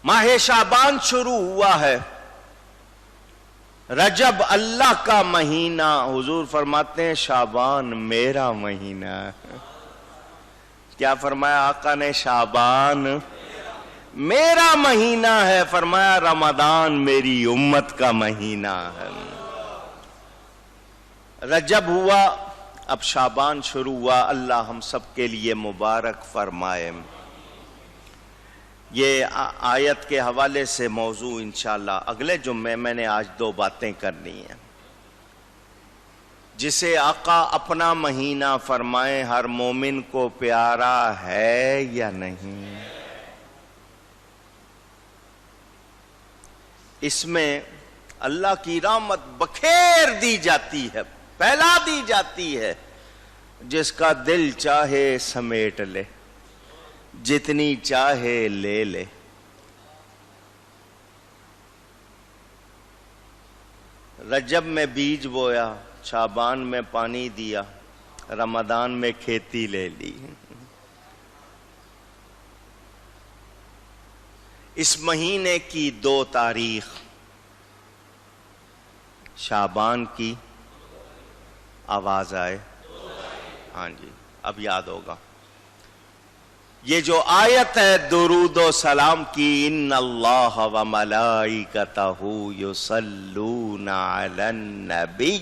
ماہ شعبان شروع ہوا ہے، رجب اللہ کا مہینہ، حضور فرماتے ہیں شعبان میرا مہینہ ہے۔ کیا فرمایا آقا نے؟ شعبان میرا مہینہ ہے، فرمایا رمضان میری امت کا مہینہ ہے۔ رجب ہوا، اب شعبان شروع ہوا، اللہ ہم سب کے لیے مبارک فرمائے۔ یہ آیت کے حوالے سے موضوع انشاءاللہ اگلے جمعے میں نے آج 2 باتیں کرنی ہیں۔ جسے آقا اپنا مہینہ فرمائیں، ہر مومن کو پیارا ہے یا نہیں؟ اس میں اللہ کی رحمت بکھیر دی جاتی ہے، پھیلا دی جاتی ہے، جس کا دل چاہے سمیٹ لے، جتنی چاہے لے لے۔ رجب میں بیج بویا، شعبان میں پانی دیا، رمضان میں کھیتی لے لی۔ اس مہینے کی 2 تاریخ، شعبان کی آواز آئے؟ ہاں جی، اب یاد ہوگا۔ یہ جو آیت ہے درود و سلام کی، ان اللہ و ملائکتہ یصلون علی النبی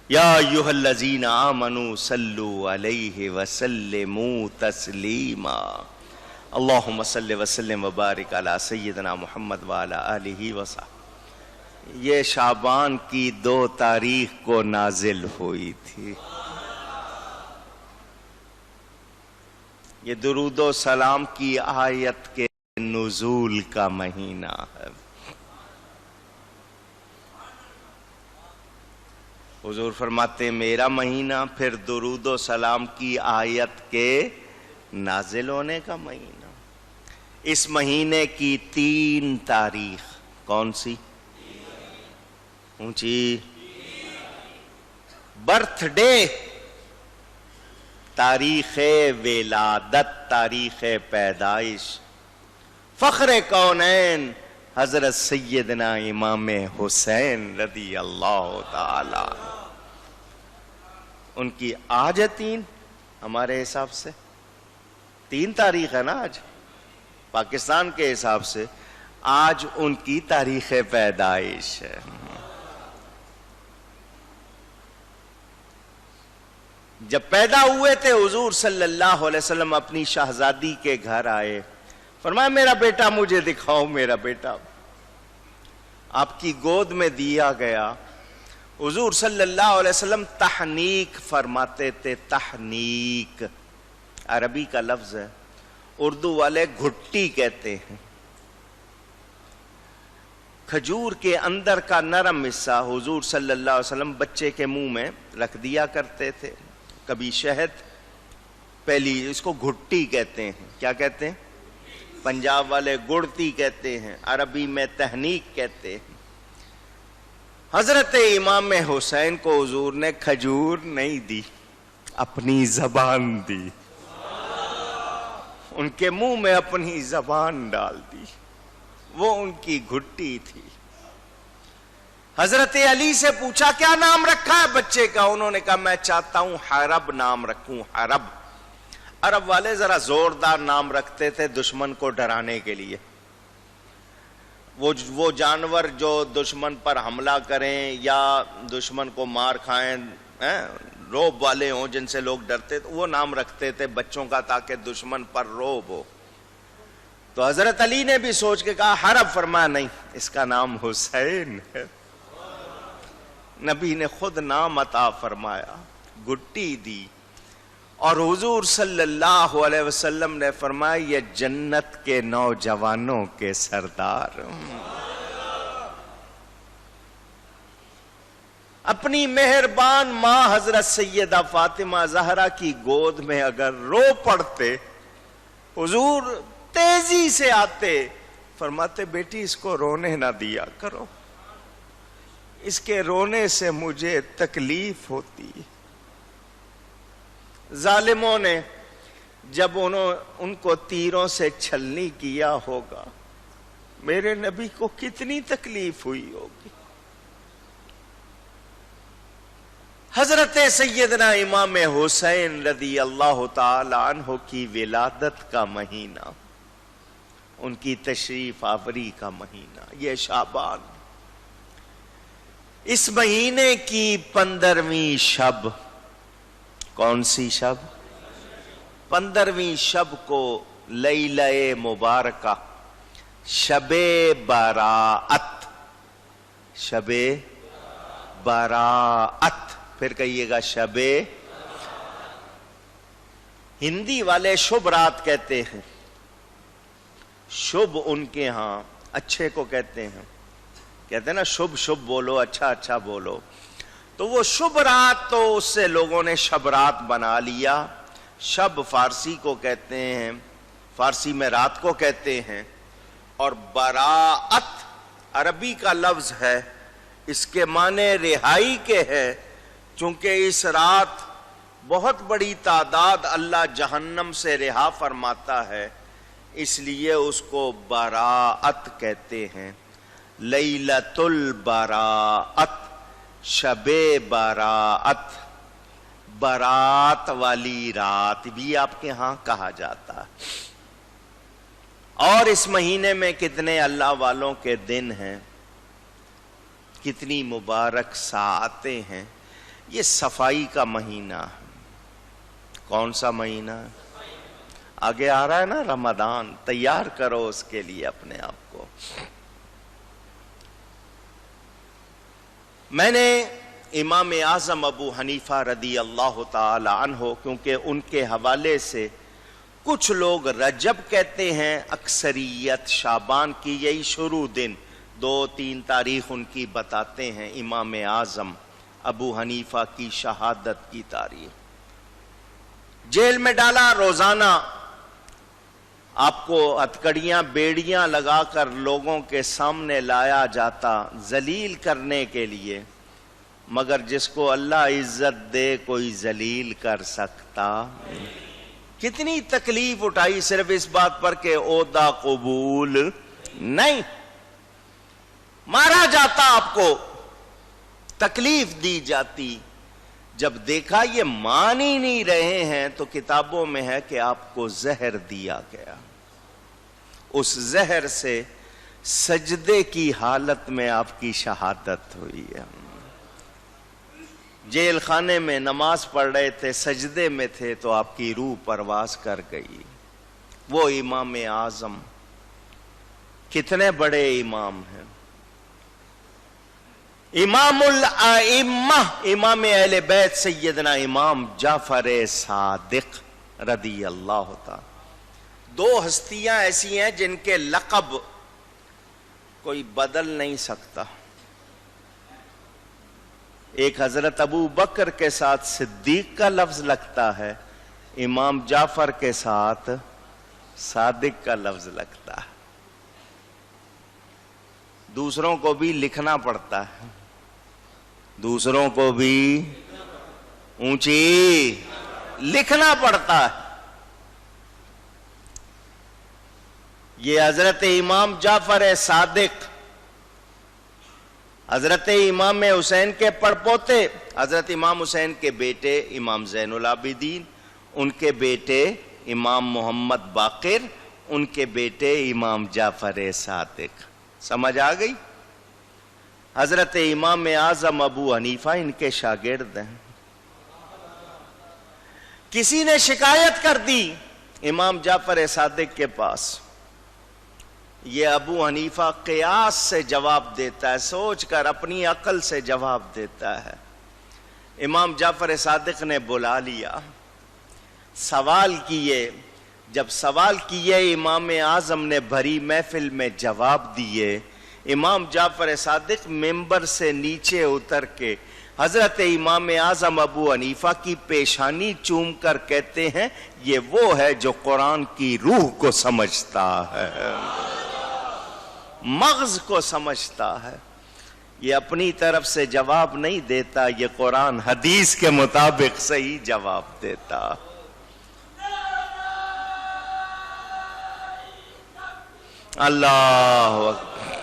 یا ایھا الذین آمنوا صلوا علیہ وسلموا تسلیما، اللہم صل وسلم وبارک علی سیدنا محمد وعلی آلہ وصحبہ۔ یہ شعبان کی 2 تاریخ کو نازل ہوئی تھی۔ یہ درود و سلام کی آیت کے نزول کا مہینہ ہے۔ حضور فرماتے ہیں میرا مہینہ، پھر درود و سلام کی آیت کے نازل ہونے کا مہینہ۔ اس مہینے کی 3 تاریخ کون سی؟ اونچی، برتھ ڈے، تاریخ ولادت، تاریخ پیدائش، فخر کونین حضرت سیدنا امام حسین رضی اللہ تعالی۔ ان کی آج ہے 3 ہمارے حساب سے 3 تاریخ ہے نا آج، پاکستان کے حساب سے آج ان کی تاریخ پیدائش ہے۔ جب پیدا ہوئے تھے حضور صلی اللہ علیہ وسلم اپنی شہزادی کے گھر آئے، فرمایا میرا بیٹا مجھے دکھاؤ، میرا بیٹا۔ آپ کی گود میں دیا گیا۔ حضور صلی اللہ علیہ وسلم تحنیک فرماتے تھے، تحنیک عربی کا لفظ ہے، اردو والے گھٹی کہتے ہیں۔ کھجور کے اندر کا نرم حصہ حضور صلی اللہ علیہ وسلم بچے کے منہ میں رکھ دیا کرتے تھے، کبھی شہد، پہلی اس کو گھٹی کہتے ہیں۔ کیا کہتے ہیں؟ پنجاب والے گڑتی کہتے ہیں، عربی میں تحنیک کہتے ہیں۔ حضرت امام حسین کو حضور نے کھجور نہیں دی، اپنی زبان دی، ان کے منہ میں اپنی زبان ڈال دی، وہ ان کی گھٹی تھی۔ حضرت علی سے پوچھا کیا نام رکھا ہے بچے کا؟ انہوں نے کہا میں چاہتا ہوں حرب نام رکھوں، حرب۔ عرب والے ذرا زوردار نام رکھتے تھے دشمن کو ڈرانے کے لیے۔ وہ جانور جو دشمن پر حملہ کریں یا دشمن کو مار کھائیں، روب والے ہوں جن سے لوگ ڈرتے تھے، وہ نام رکھتے تھے بچوں کا تاکہ دشمن پر روب ہو۔ تو حضرت علی نے بھی سوچ کے کہا حرب، فرمایا نہیں، اس کا نام حسین ہے۔ نبی نے خود نام عطا فرمایا، گھٹی دی، اور حضور صلی اللہ علیہ وسلم نے فرمایا یہ جنت کے نوجوانوں کے سردار۔ اپنی مہربان ماں حضرت سیدہ فاطمہ زہرا کی گود میں اگر رو پڑتے، حضور تیزی سے آتے، فرماتے بیٹی اس کو رونے نہ دیا کرو، اس کے رونے سے مجھے تکلیف ہوتی۔ ظالموں نے جب ان کو تیروں سے چھلنی کیا ہوگا، میرے نبی کو کتنی تکلیف ہوئی ہوگی۔ حضرت سیدنا امام حسین رضی اللہ تعالی عنہ کی ولادت کا مہینہ، ان کی تشریف آوری کا مہینہ، یہ شعبان، اس مہینے کی 15ویں شب، کون سی شب؟ 15ویں شب کو لیلہ مبارکہ، شب براءت، شب براءت، پھر کہیے گا شب، ہندی والے شبھ رات کہتے ہیں، شبھ ان کے ہاں اچھے کو کہتے ہیں نا، شبھ شبھ بولو، اچھا اچھا بولو، تو وہ شبھ رات، تو اس سے لوگوں نے شب رات بنا لیا۔ شب فارسی کو کہتے ہیں، فارسی میں رات کو کہتے ہیں، اور براءت عربی کا لفظ ہے، اس کے معنی رہائی کے ہے، چونکہ اس رات بہت بڑی تعداد اللہ جہنم سے رہا فرماتا ہے، اس لیے اس کو براءت کہتے ہیں۔ لیلۃ البراءت، شب براءت، برات والی رات بھی آپ کے ہاں کہا جاتا ہے۔ اور اس مہینے میں کتنے اللہ والوں کے دن ہیں، کتنی مبارک ساعتیں ہیں۔ یہ صفائی کا مہینہ ہے۔ کون سا مہینہ؟ آگے آ رہا ہے نا رمضان، تیار کرو اس کے لیے اپنے آپ کو۔ میں نے امام اعظم ابو حنیفہ رضی اللہ تعالی عنہ، کیونکہ ان کے حوالے سے کچھ لوگ رجب کہتے ہیں، اکثریت شعبان کی، یہی شروع دن 2-3 تاریخ ان کی بتاتے ہیں، امام اعظم ابو حنیفہ کی شہادت کی تاریخ۔ جیل میں ڈالا، روزانہ آپ کو ہتکڑیاں بیڑیاں لگا کر لوگوں کے سامنے لایا جاتا ذلیل کرنے کے لیے، مگر جس کو اللہ عزت دے کوئی ذلیل کر سکتا نہیں۔ کتنی تکلیف اٹھائی صرف اس بات پر کہ عہدہ قبول نہیں، مارا جاتا، آپ کو تکلیف دی جاتی۔ جب دیکھا یہ مان ہی نہیں رہے ہیں تو کتابوں میں ہے کہ آپ کو زہر دیا گیا، اس زہر سے سجدے کی حالت میں آپ کی شہادت ہوئی ہے۔ جیل خانے میں نماز پڑھ رہے تھے، سجدے میں تھے، تو آپ کی روح پرواز کر گئی۔ وہ امام اعظم کتنے بڑے امام ہیں، امام الائمہ، امام اہل بیت سیدنا امام جعفر صادق رضی اللہ تعالی۔ 2 ہستیاں ایسی ہیں جن کے لقب کوئی بدل نہیں سکتا۔ ایک حضرت ابو بکر کے ساتھ صدیق کا لفظ لگتا ہے، امام جعفر کے ساتھ صادق کا لفظ لگتا ہے۔ دوسروں کو بھی لکھنا پڑتا ہے، دوسروں کو بھی اونچی لکھنا پڑتا ہے۔ یہ حضرت امام جعفر صادق، حضرت امام حسین کے پڑپوتے، حضرت امام حسین کے بیٹے امام زین العابدین، ان کے بیٹے امام محمد باقر، ان کے بیٹے امام جعفر صادق۔ سمجھ آ گئی؟ حضرت امام اعظم ابو حنیفہ ان کے شاگرد ہیں۔ کسی نے شکایت کر دی امام جعفر صادق کے پاس، یہ ابو حنیفہ قیاس سے جواب دیتا ہے، سوچ کر اپنی عقل سے جواب دیتا ہے۔ امام جعفر صادق نے بلا لیا، سوال کیے، جب سوال کیے امام اعظم نے بھری محفل میں جواب دیے، امام جعفر صادق ممبر سے نیچے اتر کے حضرت امام اعظم ابو حنیفہ کی پیشانی چوم کر کہتے ہیں، یہ وہ ہے جو قرآن کی روح کو سمجھتا ہے، مغز کو سمجھتا ہے۔ یہ اپنی طرف سے جواب نہیں دیتا، یہ قرآن حدیث کے مطابق صحیح جواب دیتا۔ اللہ اکبر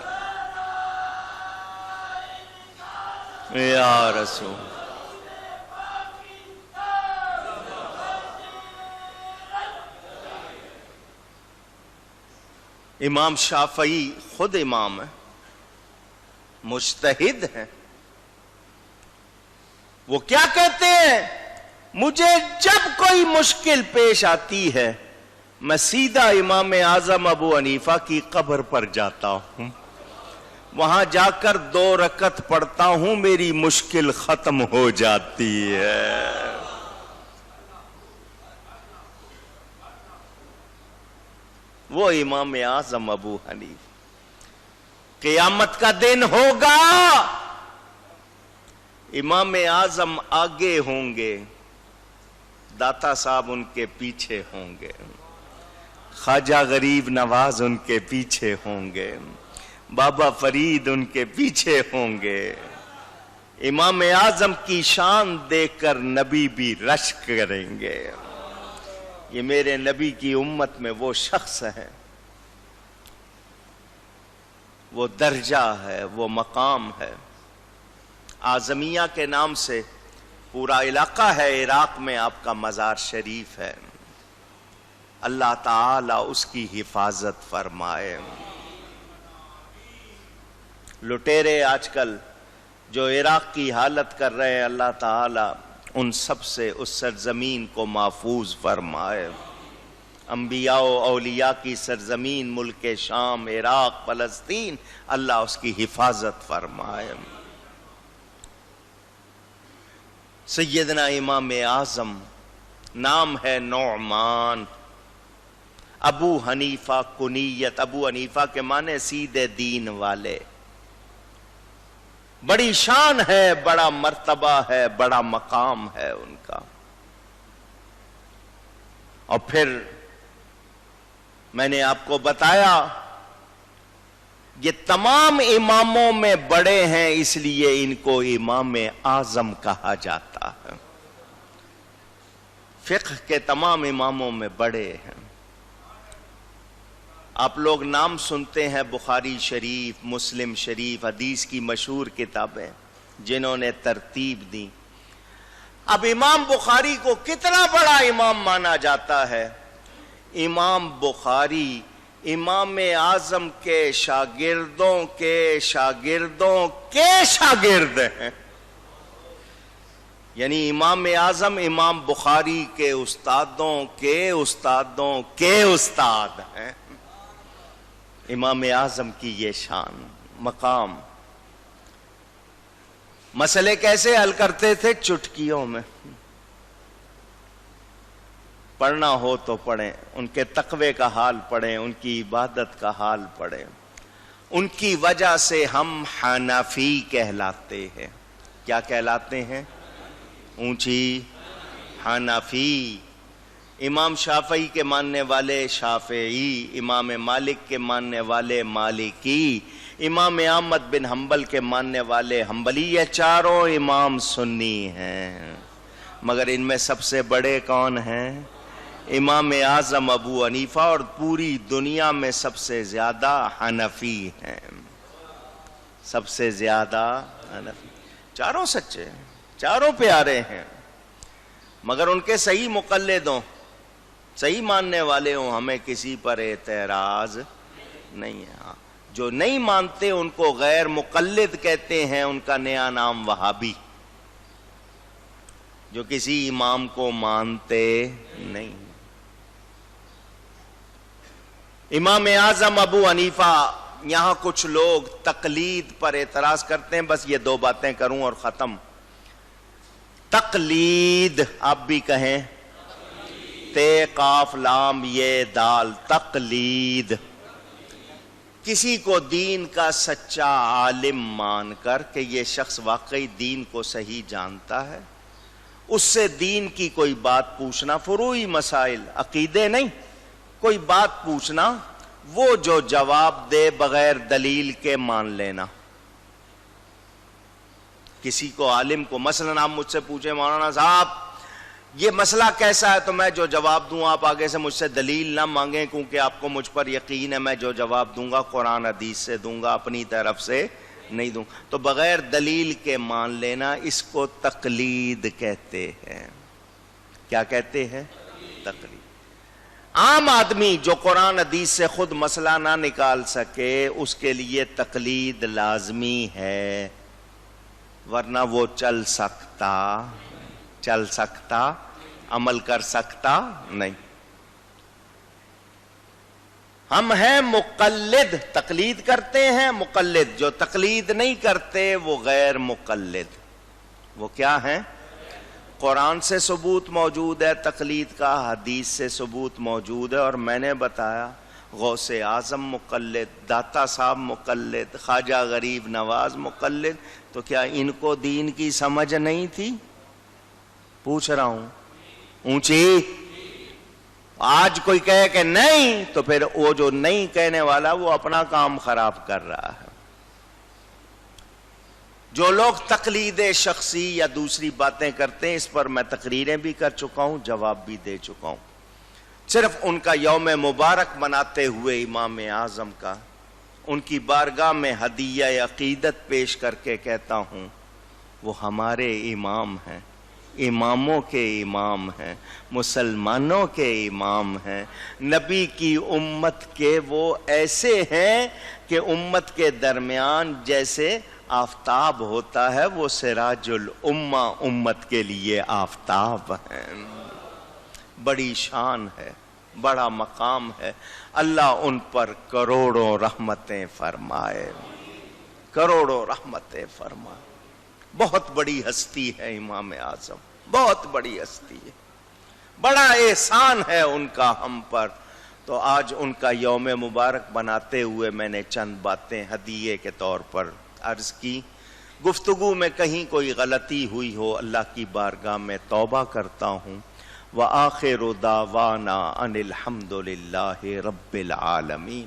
یا رسول. امام شافعی خود امام ہے، مجتہد ہیں. وہ کیا کہتے ہیں؟ مجھے جب کوئی مشکل پیش آتی ہے میں سیدھا امام اعظم ابو حنیفہ کی قبر پر جاتا ہوں، وہاں جا کر 2 رکعت پڑھتا ہوں، میری مشکل ختم ہو جاتی ہے. وہ امام اعظم ابو حنیفہ. قیامت کا دن ہوگا، امام اعظم آگے ہوں گے، داتا صاحب ان کے پیچھے ہوں گے، خواجہ غریب نواز ان کے پیچھے ہوں گے، بابا فرید ان کے پیچھے ہوں گے. امام اعظم کی شان دیکھ کر نبی بھی رشک کریں گے. یہ میرے نبی کی امت میں وہ شخص ہے، وہ درجہ ہے، وہ مقام ہے. اعظمیہ کے نام سے پورا علاقہ ہے عراق میں آپ کا مزار شریف ہے. اللہ تعالی اس کی حفاظت فرمائے. لٹیرے آج کل جو عراق کی حالت کر رہے ہیں، اللہ تعالی ان سب سے اس سرزمین کو محفوظ فرمائے. انبیاء و اولیاء کی سرزمین، ملک شام، عراق، فلسطین، اللہ اس کی حفاظت فرمائے. سیدنا امام اعظم نام ہے نعمان. ابو حنیفہ کنیت، ابو حنیفہ کے معنی سیدھے دین والے. بڑی شان ہے، بڑا مرتبہ ہے، بڑا مقام ہے ان کا. اور پھر میں نے آپ کو بتایا یہ تمام اماموں میں بڑے ہیں، اس لیے ان کو امام اعظم کہا جاتا ہے. فقہ کے تمام اماموں میں بڑے ہیں. آپ لوگ نام سنتے ہیں بخاری شریف، مسلم شریف، حدیث کی مشہور کتابیں جنہوں نے ترتیب دی. اب امام بخاری کو کتنا بڑا امام مانا جاتا ہے. امام بخاری امام اعظم کے شاگردوں کے شاگردوں کے شاگرد ہیں. یعنی امام اعظم امام بخاری کے استادوں کے استادوں کے استاد ہیں. امام اعظم کی یہ شان، مقام. مسئلے کیسے حل کرتے تھے؟ چٹکیوں میں. پڑھنا ہو تو پڑھیں، ان کے تقوی کا حال پڑھیں، ان کی عبادت کا حال پڑھیں. ان کی وجہ سے ہم حنفی کہلاتے ہیں. کیا کہلاتے ہیں؟ اونچی حنفی. امام شافعی کے ماننے والے شافعی، امام مالک کے ماننے والے مالکی، امام احمد بن حنبل کے ماننے والے حنبلی. یہ چاروں امام سنی ہیں، مگر ان میں سب سے بڑے کون ہیں؟ امام اعظم ابو حنیفہ. اور پوری دنیا میں سب سے زیادہ حنفی ہیں، سب سے زیادہ حنفی. چاروں سچے ہیں، چاروں پیارے ہیں، مگر ان کے صحیح مقلد ہوں، صحیح ماننے والے ہوں، ہمیں کسی پر اعتراض نہیں ہے. جو نہیں مانتے ان کو غیر مقلد کہتے ہیں، ان کا نیا نام وہابی. جو کسی امام کو مانتے نہیں. امام اعظم ابو حنیفہ. یہاں کچھ لوگ تقلید پر اعتراض کرتے ہیں، بس یہ 2 باتیں کروں اور ختم. تقلید، آپ بھی کہیں، تے قاف لام یہ دال، تقلید. کسی کو دین کا سچا عالم مان کر کہ یہ شخص واقعی دین کو صحیح جانتا ہے، اس سے دین کی کوئی بات پوچھنا، فروعی مسائل، عقیدے نہیں، کوئی بات پوچھنا، وہ جو جواب دے بغیر دلیل کے مان لینا. کسی کو عالم کو، مثلا آپ مجھ سے پوچھیں مولانا صاحب یہ مسئلہ کیسا ہے تو میں جو جواب دوں آپ آگے سے مجھ سے دلیل نہ مانگیں، کیونکہ آپ کو مجھ پر یقین ہے میں جو جواب دوں گا قرآن حدیث سے دوں گا، اپنی طرف سے نہیں دوں. تو بغیر دلیل کے مان لینا، اس کو تقلید کہتے ہیں. کیا کہتے ہیں؟ تقلید. عام آدمی جو قرآن حدیث سے خود مسئلہ نہ نکال سکے اس کے لیے تقلید لازمی ہے، ورنہ وہ چل سکتا عمل کر سکتا نہیں. ہم ہیں مقلد، تقلید کرتے ہیں مقلد. جو تقلید نہیں کرتے وہ غیر مقلد. وہ کیا ہیں؟ قرآن سے ثبوت موجود ہے تقلید کا، حدیث سے ثبوت موجود ہے. اور میں نے بتایا غوث اعظم مقلد، داتا صاحب مقلد، خواجہ غریب نواز مقلد. تو کیا ان کو دین کی سمجھ نہیں تھی؟ پوچھ رہا ہوں. اونچی. آج کوئی کہے کہ نہیں تو پھر وہ جو نہیں کہنے والا وہ اپنا کام خراب کر رہا ہے. جو لوگ تقلید شخصی یا دوسری باتیں کرتے ہیں، اس پر میں تقریریں بھی کر چکا ہوں، جواب بھی دے چکا ہوں. صرف ان کا یوم مبارک مناتے ہوئے امام اعظم کا ان کی بارگاہ میں ہدیہ عقیدت پیش کر کے کہتا ہوں وہ ہمارے امام ہیں، اماموں کے امام ہیں، مسلمانوں کے امام ہیں. نبی کی امت کے وہ ایسے ہیں کہ امت کے درمیان جیسے آفتاب ہوتا ہے، وہ سراج الامہ امت کے لیے آفتاب ہیں. بڑی شان ہے، بڑا مقام ہے. اللہ ان پر کروڑوں رحمتیں فرمائے، کروڑوں رحمتیں فرمائے. بہت بڑی ہستی ہے امام اعظم، بہت بڑی ہستی ہے. بڑا احسان ہے ان کا ہم پر. تو آج ان کا یوم مبارک بناتے ہوئے میں نے چند باتیں ہدیے کے طور پر عرض کی. گفتگو میں کہیں کوئی غلطی ہوئی ہو اللہ کی بارگاہ میں توبہ کرتا ہوں. وآخر دعوانا ان الحمد للہ رب العالمین.